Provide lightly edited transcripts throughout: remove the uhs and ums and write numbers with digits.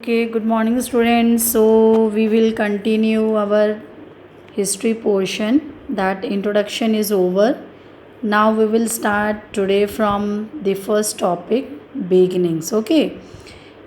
Okay, good morning, students. So, we will continue our history portion. That introduction is over. Now, we will start today from the first topic, beginnings. Okay,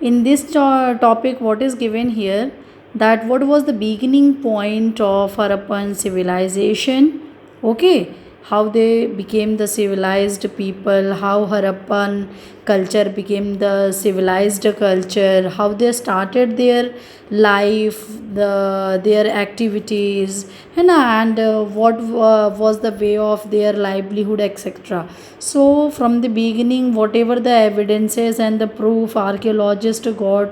in this topic, what is given here, that what was the beginning point of Harappan civilization? Okay, how they became the civilized people, how Harappan culture became the civilized culture, how they started their life, their activities, and what was the way of their livelihood, etc. So from the beginning, whatever the evidences and the proof archaeologists got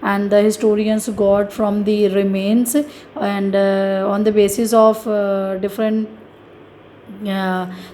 and the historians got from the remains, and on the basis of different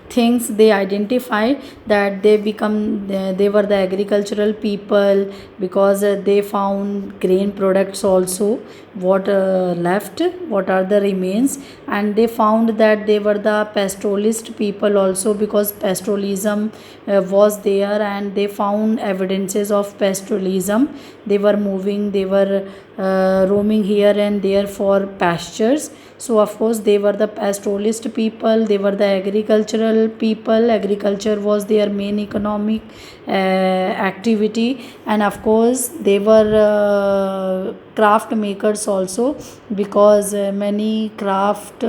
things, they identify that they were the agricultural people, because they found grain products also, what left, what are the remains. And they found that they were the pastoralist people also, because pastoralism was there, and they found evidences of pastoralism. They were moving, they were roaming here and there for pastures. So of course they were the pastoralist people, they were the agricultural people. Agriculture was their main economic activity. And of course they were craft makers also, because many craft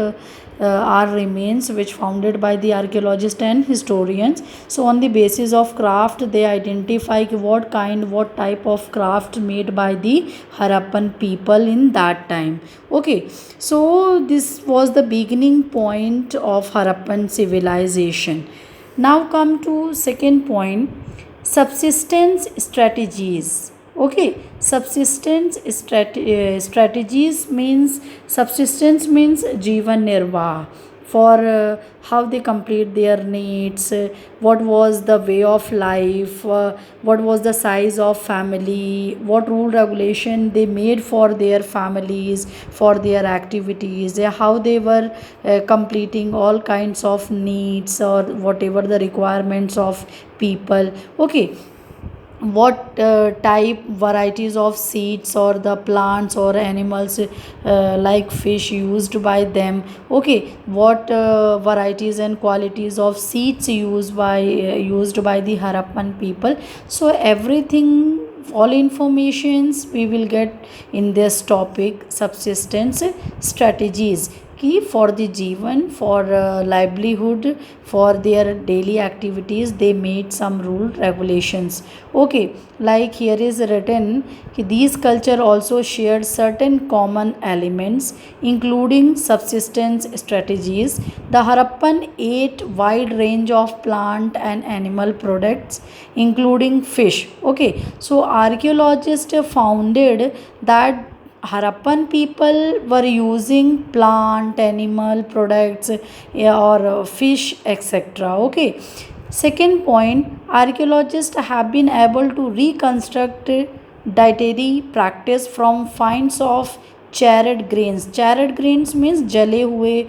are remains which founded by the archaeologists and historians. So on the basis of craft, they identify what type of craft made by the Harappan people in that time. Okay, so this was the beginning point of Harappan civilization. Now come to second point, subsistence strategies. Okay, strategies means, subsistence means Jivan Nirvah, for how they complete their needs, what was the way of life, what was the size of family, what rule regulation they made for their families, for their activities, how they were completing all kinds of needs or whatever the requirements of people. Okay, what type varieties of seeds or the plants or animals, like fish, used by them. Okay, what varieties and qualities of seeds used by the Harappan people. So everything, all informations we will get in this topic, subsistence strategies, key for the Jivan, for livelihood, for their daily activities. They made some rule regulations. Okay, like here is written, these culture also shared certain common elements, including subsistence strategies. The Harappan ate wide range of plant and animal products, including fish. Okay, so archaeologists founded that Harappan people were using plant, animal products, or fish, etc. Okay. Second point, archaeologists have been able to reconstruct dietary practice from finds of charred grains. Charred grains means जले हुए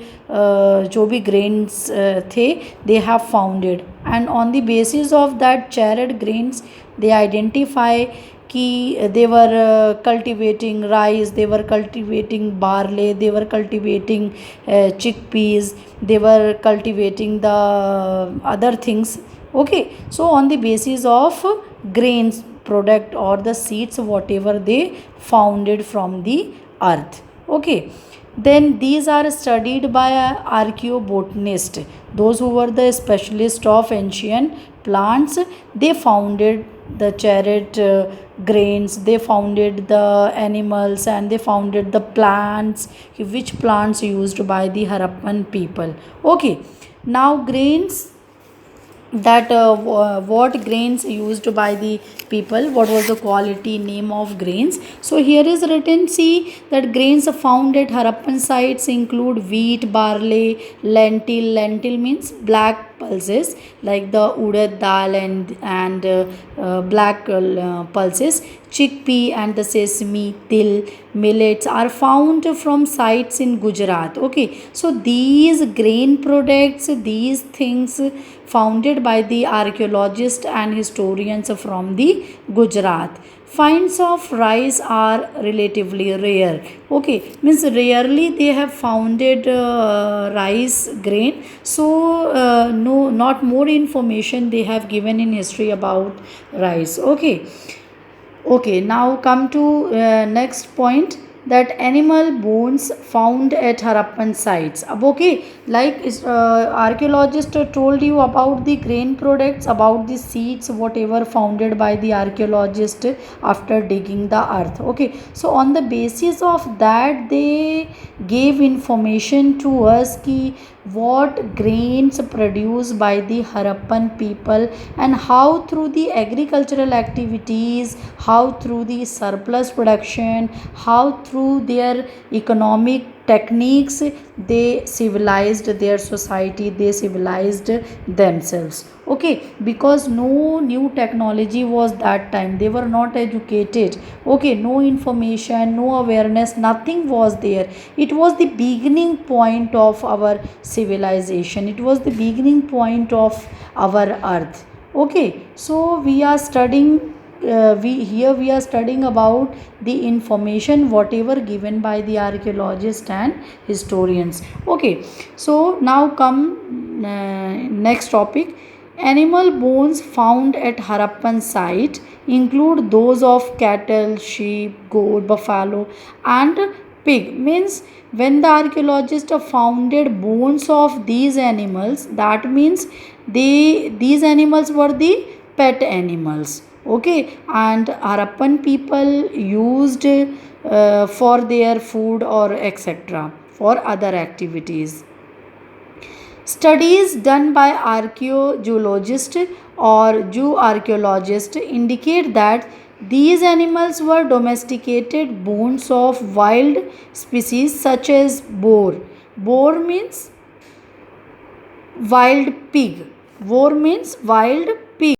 जो भी grains थे, they have found it. And on the basis of that charred grains, they identify कि they were cultivating rice, they were cultivating barley, they were cultivating chickpeas, they were cultivating the other things. Okay, so on the basis of grains product or the seeds, whatever they founded from the earth. Okay, then these are studied by archaeobotanists, those who were the specialist of ancient plants. They founded the chariot grains, they founded the animals, and they founded the plants, which plants used by the Harappan people. Okay, now grains, that what grains used by the people, what was the quality name of grains. So here is written, see that grains found at Harappan sites include wheat, barley, lentil means black pulses, like the urad dal and black pulses, chickpea and the sesame, til, millets are found from sites in Gujarat. Okay, so these grain products, these things founded by the archaeologists and historians from the Gujarat. finds of rice are relatively rare. Okay, means rarely they have founded rice grain. So no, not more information they have given in history about rice. Okay. Okay, now come to next point, that animal bones found at Harappan sites. Ab okay, like archaeologist told you about the grain products, about the seeds, whatever founded by the archaeologist after digging the earth. Okay, so on the basis of that, they gave information to us ki what grains produced by the Harappan people, and how through the agricultural activities, how through the surplus production, how through their economic techniques, they civilized their society, they civilized themselves. Okay, because no new technology was that time, they were not educated. Okay, no information, no awareness, nothing was there. It was the beginning point of our civilization, it was the beginning point of our earth. Okay, so we are studying, we are studying about the information whatever given by the archaeologists and historians. Okay, so now come next topic. Animal bones found at Harappan site include those of cattle, sheep, goat, buffalo, and pig. Means when the archaeologists founded bones of these animals, that means these animals were the pet animals. Okay, and Harappan people used for their food or etc., for other activities. Studies done by archaeologists or zooarchaeologists indicate that these animals were domesticated bones of wild species such as boar. Boar means wild pig. Boar means wild pig.